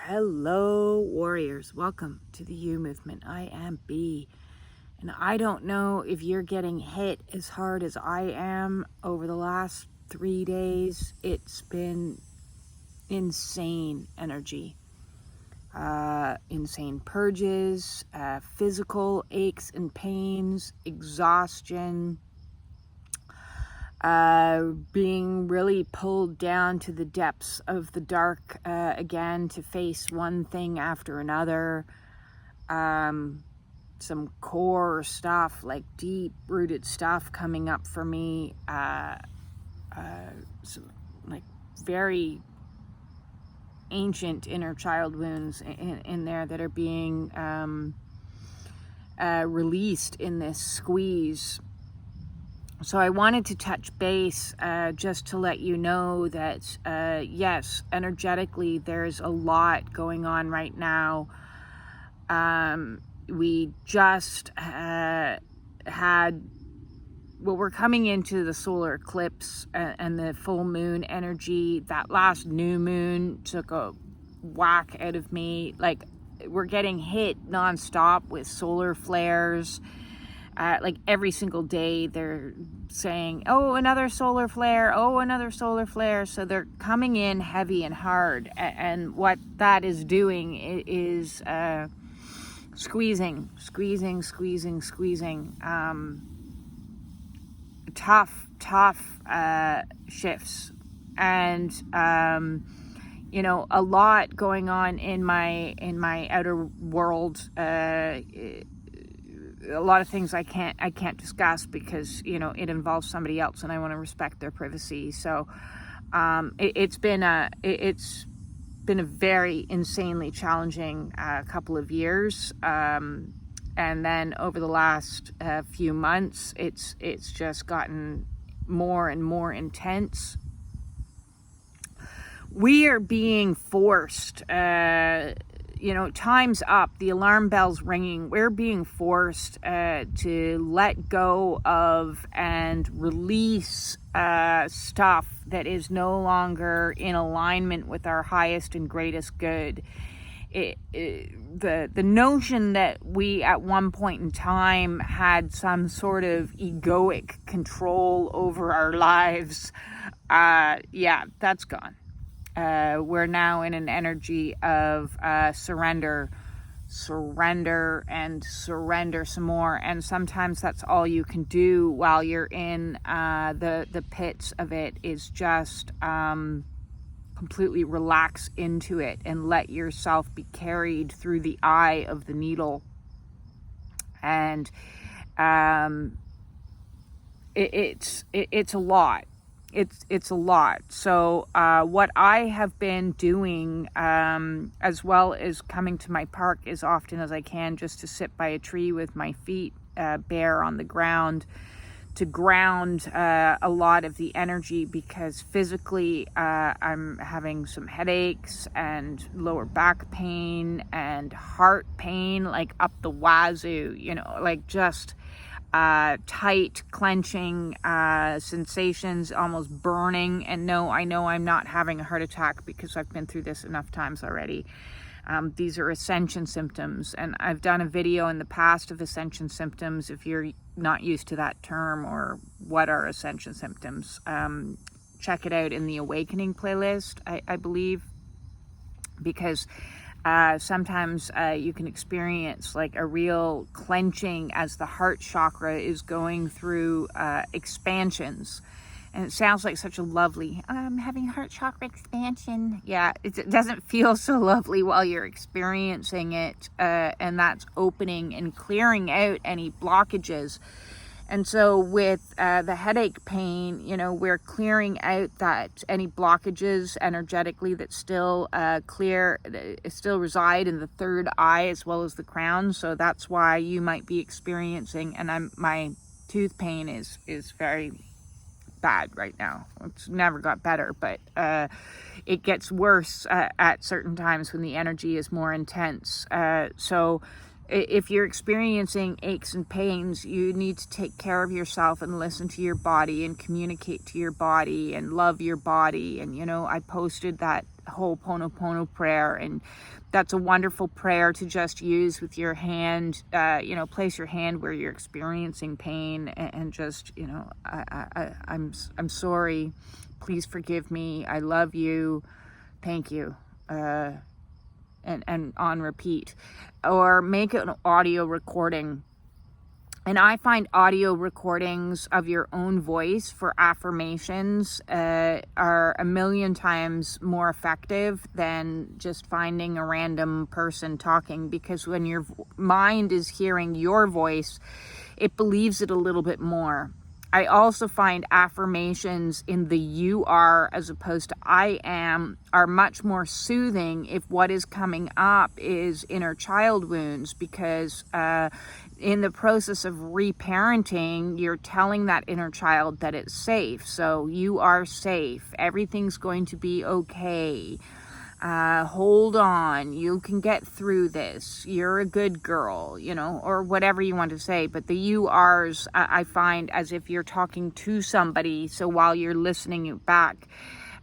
Hello, warriors. Welcome to the U movement. I am B. And I don't know if you're getting hit as hard as I am over the last 3 days. It's been insane energy, insane purges, physical aches and pains, exhaustion, being really pulled down to the depths of the dark again to face one thing after another. Some core stuff, like deep rooted stuff coming up for me, some like very ancient inner child wounds in there that are being released in this squeeze. So I wanted to touch base just to let you know that, yes, energetically, there's a lot going on right now. We just we're coming into the solar eclipse and the full moon energy. That last new moon took a whack out of me. Like, we're getting hit nonstop with solar flares. Like every single day they're saying, oh, another solar flare, oh, another solar flare. So they're coming in heavy and hard. And what that is doing is squeezing. Tough shifts. And, a lot going on in my outer world. A lot of things I can't discuss because it involves somebody else, and I want to respect their privacy. So it's been a very insanely challenging couple of years, and then over the last few months, it's just gotten more and more intense. We are being forced. Time's up, the alarm bell's ringing. We're being forced to let go of and release stuff that is no longer in alignment with our highest and greatest good. The notion that we at one point in time had some sort of egoic control over our lives, that's gone. We're now in an energy of surrender and surrender some more. And sometimes that's all you can do while you're in the pits of it, is just completely relax into it and let yourself be carried through the eye of the needle. And it's a lot. It's a lot. So what I have been doing, as well as coming to my park as often as I can, just to sit by a tree with my feet bare on the ground, to ground a lot of the energy, because physically I'm having some headaches and lower back pain and heart pain, like up the wazoo, like just tight, clenching sensations, almost burning. And no, I know I'm not having a heart attack because I've been through this enough times already. These are Ascension symptoms, and I've done a video in the past of Ascension symptoms. If you're not used to that term or what are Ascension symptoms, check it out in the Awakening playlist, I believe, because sometimes you can experience like a real clenching as the heart chakra is going through expansions. And it sounds like such a lovely, I'm having heart chakra expansion. Yeah, it doesn't feel so lovely while you're experiencing it. And that's opening and clearing out any blockages. And so with the headache pain, we're clearing out that any blockages energetically that still still reside in the third eye as well as the crown. So that's why you might be experiencing, and my tooth pain is very bad right now. It's never got better, but it gets worse at certain times when the energy is more intense. So if you're experiencing aches and pains, you need to take care of yourself and listen to your body and communicate to your body and love your body. And I posted that Ho'oponopono prayer. And that's a wonderful prayer to just use with your hand. Place your hand where you're experiencing pain, and just, I'm sorry. Please forgive me. I love you. Thank you. And on repeat. Or make an audio recording. And I find audio recordings of your own voice for affirmations are a million times more effective than just finding a random person talking, because when your mind is hearing your voice, it believes it a little bit more. I also find affirmations in the you are as opposed to I am are much more soothing if what is coming up is inner child wounds, because in the process of reparenting, you're telling that inner child that it's safe. So you are safe. Everything's going to be okay. Hold on, you can get through this, you're a good girl, or whatever you want to say. But the you are's, I find, as if you're talking to somebody, so while you're listening it back,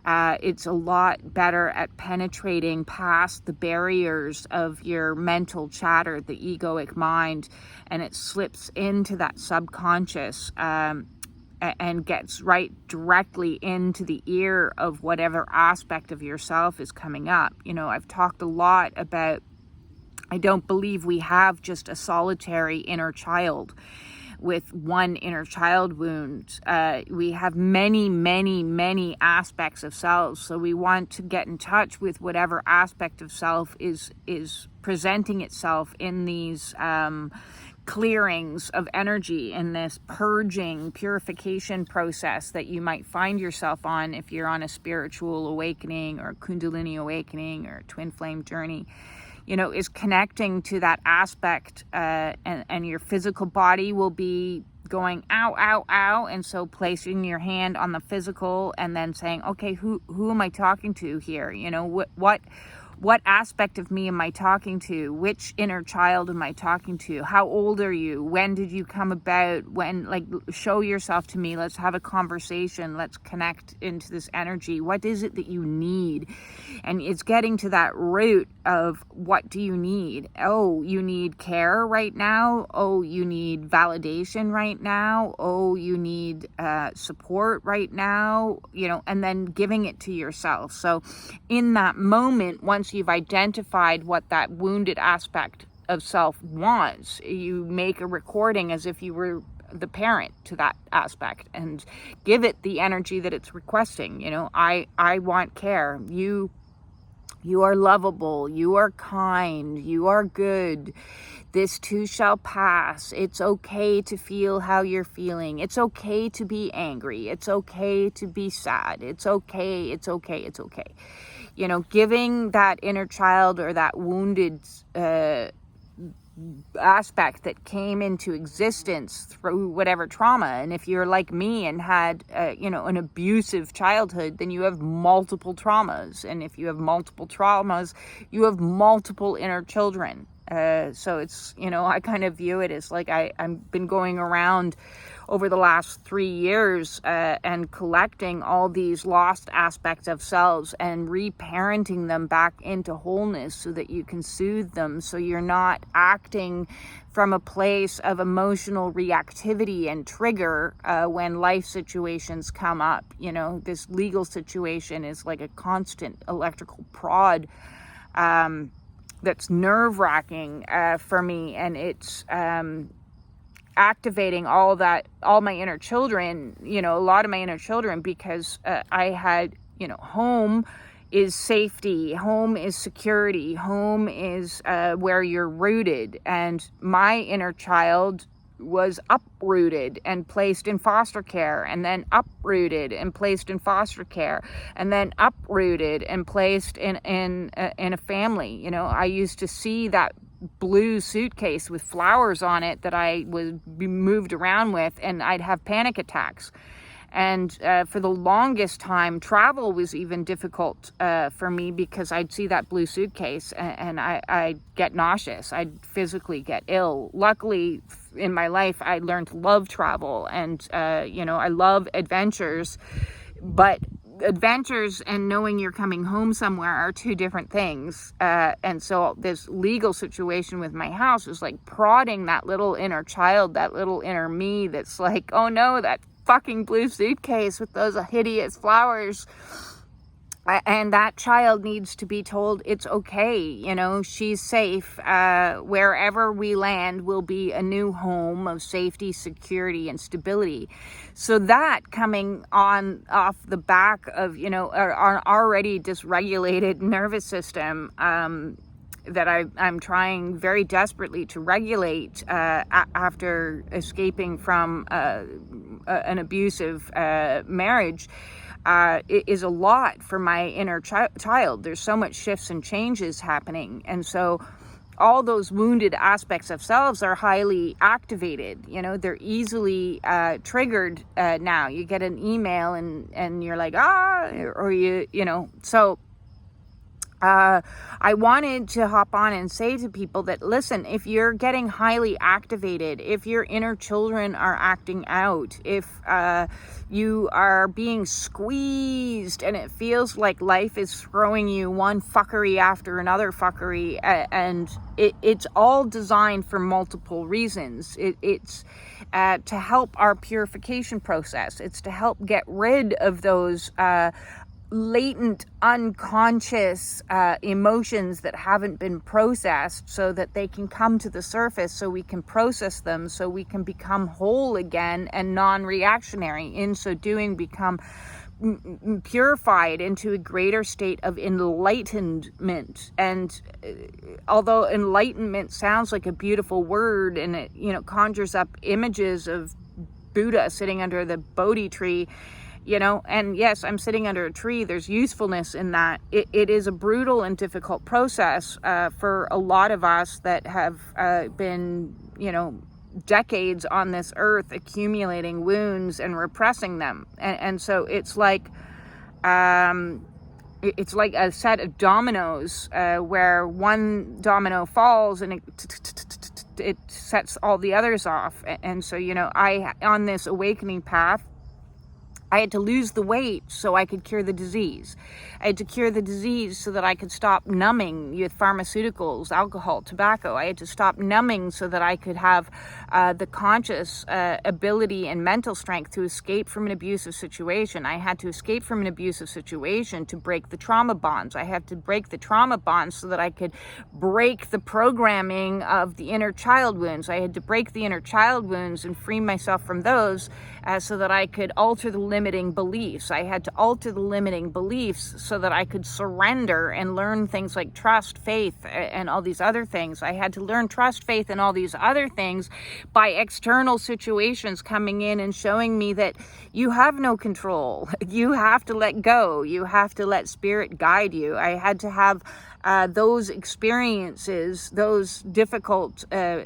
it's a lot better at penetrating past the barriers of your mental chatter, the egoic mind, and it slips into that subconscious, and gets right directly into the ear of whatever aspect of yourself is coming up. I've talked a lot about, I don't believe we have just a solitary inner child with one inner child wound. We have many, many, many aspects of self. So we want to get in touch with whatever aspect of self is presenting itself in these clearings of energy, in this purification process that you might find yourself on if you're on a spiritual awakening or Kundalini awakening or Twinflame journey. Is connecting to that aspect, and your physical body will be going ow, ow, ow, and so placing your hand on the physical and then saying, okay, who am I talking to here? What aspect of me am I talking to? Which inner child am I talking to? How old are you? When did you come about? Show yourself to me. Let's have a conversation. Let's connect into this energy. What is it that you need? And it's getting to that root of, what do you need? Oh, you need care right now. Oh, you need validation right now. Oh, you need support right now, and then giving it to yourself. So in that moment, once you've identified what that wounded aspect of self wants, you make a recording as if you were the parent to that aspect and give it the energy that it's requesting. I want care. You are lovable. You are kind. You are good. This too shall pass. It's okay to feel how you're feeling. It's okay to be angry. It's okay to be sad. It's okay. It's okay. It's okay. Giving that inner child or that wounded aspect that came into existence through whatever trauma. And if you're like me and had an abusive childhood, then you have multiple traumas. And if you have multiple traumas, you have multiple inner children. So it's, I kind of view it as like I've been going around over the last 3 years and collecting all these lost aspects of selves and reparenting them back into wholeness so that you can soothe them, so you're not acting from a place of emotional reactivity and trigger when life situations come up. This legal situation is like a constant electrical prod that's nerve-wracking for me, and it's activating all my inner children, a lot of my inner children, because I had, home is safety, home is security, home is where you're rooted, and my inner child was uprooted and placed in foster care, and then uprooted and placed in foster care, and then uprooted and placed in a family. I used to see that blue suitcase with flowers on it that I would be moved around with, and I'd have panic attacks. And for the longest time, travel was even difficult for me, because I'd see that blue suitcase and I'd get nauseous. I'd physically get ill. Luckily, in my life, I learned to love travel, and I love adventures. But adventures and knowing you're coming home somewhere are two different things. And so this legal situation with my house was like prodding that little inner child, that little inner me that's like, oh no, that fucking blue suitcase with those hideous flowers. And that child needs to be told it's okay, you know, she's safe. Wherever we land will be a new home of safety, security, and stability. So that coming on off the back of, you know, our already dysregulated nervous system, that I'm trying very desperately to regulate after escaping from an abusive marriage, is a lot for my inner child. There's so much shifts and changes happening. And so all those wounded aspects of selves are highly activated. You know, they're easily triggered now. You get an email and you're like, or you know, so I wanted to hop on and say to people that, listen, if you're getting highly activated, if your inner children are acting out, if you are being squeezed and it feels like life is throwing you one fuckery after another fuckery, and it's all designed for multiple reasons. It's to help our purification process. It's to help get rid of those latent, unconscious emotions that haven't been processed, so that they can come to the surface, so we can process them, so we can become whole again and non-reactionary. In so doing, become purified into a greater state of enlightenment. And although enlightenment sounds like a beautiful word, and it, you know, conjures up images of Buddha sitting under the Bodhi tree, you know, and yes, I'm sitting under a tree. There's usefulness in that. It is a brutal and difficult process for a lot of us that have been, you know, decades on this earth accumulating wounds and repressing them. And so it's like a set of dominoes where one domino falls and it sets all the others off. And so, you know, on this awakening path, I had to lose the weight so I could cure the disease. I had to cure the disease so that I could stop numbing with pharmaceuticals, alcohol, tobacco. I had to stop numbing so that I could have the conscious ability and mental strength to escape from an abusive situation. I had to escape from an abusive situation to break the trauma bonds. I had to break the trauma bonds so that I could break the programming of the inner child wounds. I had to break the inner child wounds and free myself from those so that I could alter the limiting beliefs. I had to alter the limiting beliefs so that I could surrender and learn things like trust, faith, and all these other things. I had to learn trust, faith, and all these other things by external situations coming in and showing me that you have no control. You have to let go. You have to let spirit guide you. I had to have those experiences, those difficult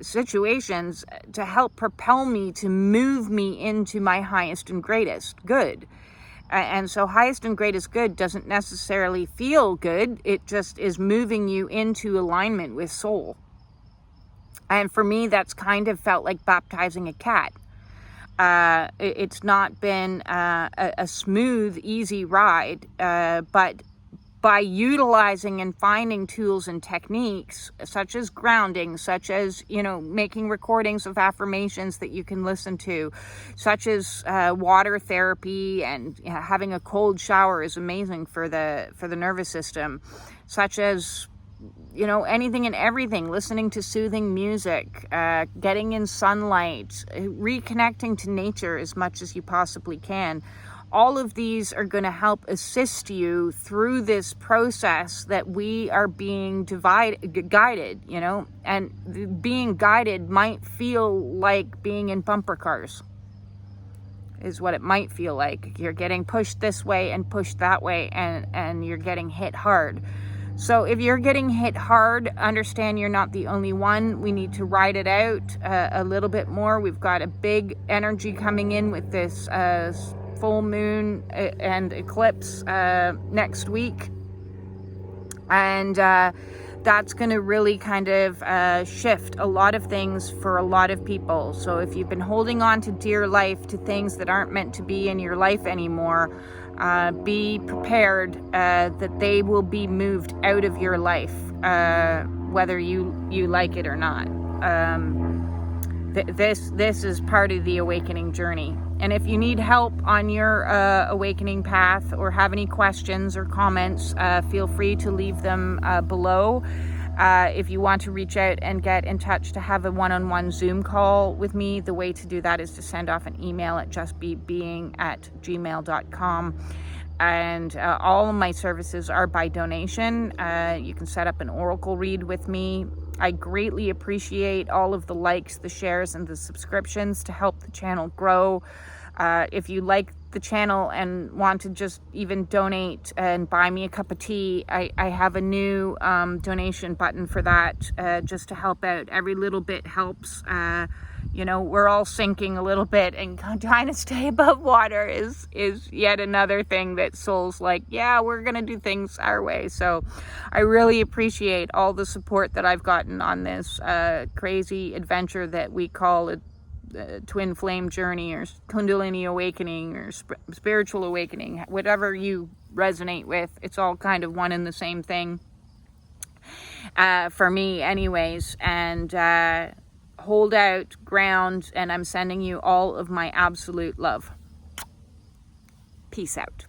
situations, to help propel me, to move me into my highest and greatest good. And so highest and greatest good doesn't necessarily feel good. It just is moving you into alignment with soul. And for me, that's kind of felt like baptizing a cat. It's not been a smooth, easy ride, but by utilizing and finding tools and techniques such as grounding, such as, you know, making recordings of affirmations that you can listen to, such as water therapy, and having a cold shower is amazing for the nervous system, such as, you know, anything and everything, listening to soothing music, getting in sunlight, reconnecting to nature as much as you possibly can. All of these are going to help assist you through this process that we are being guided, you know, and being guided might feel like being in bumper cars, is what it might feel like. You're getting pushed this way and pushed that way, and you're getting hit hard. So if you're getting hit hard, understand you're not the only one. We need to ride it out a little bit more. We've got a big energy coming in with this full moon and eclipse next week, and that's going to really kind of shift a lot of things for a lot of people. So if you've been holding on to dear life, to things that aren't meant to be in your life anymore, be prepared that they will be moved out of your life, whether you like it or not. This is part of the awakening journey. And if you need help on your awakening path, or have any questions or comments, feel free to leave them below. If you want to reach out and get in touch to have a one-on-one Zoom call with me, the way to do that is to send off an email at justbebeing@gmail.com. And all of my services are by donation. You can set up an oracle read with me. I greatly appreciate all of the likes, the shares, and the subscriptions to help the channel grow. If you like the channel and want to just even donate and buy me a cup of tea, I have a new donation button for that, just to help out. Every little bit helps. We're all sinking a little bit, and trying to stay above water is yet another thing that Soul's like, yeah, we're gonna do things our way. So I really appreciate all the support that I've gotten on this crazy adventure that we call a Twinflame journey, or Kundalini awakening, or spiritual awakening, whatever you resonate with. It's all kind of one and the same thing, for me anyways. And hold out, ground, and I'm sending you all of my absolute love. Peace out.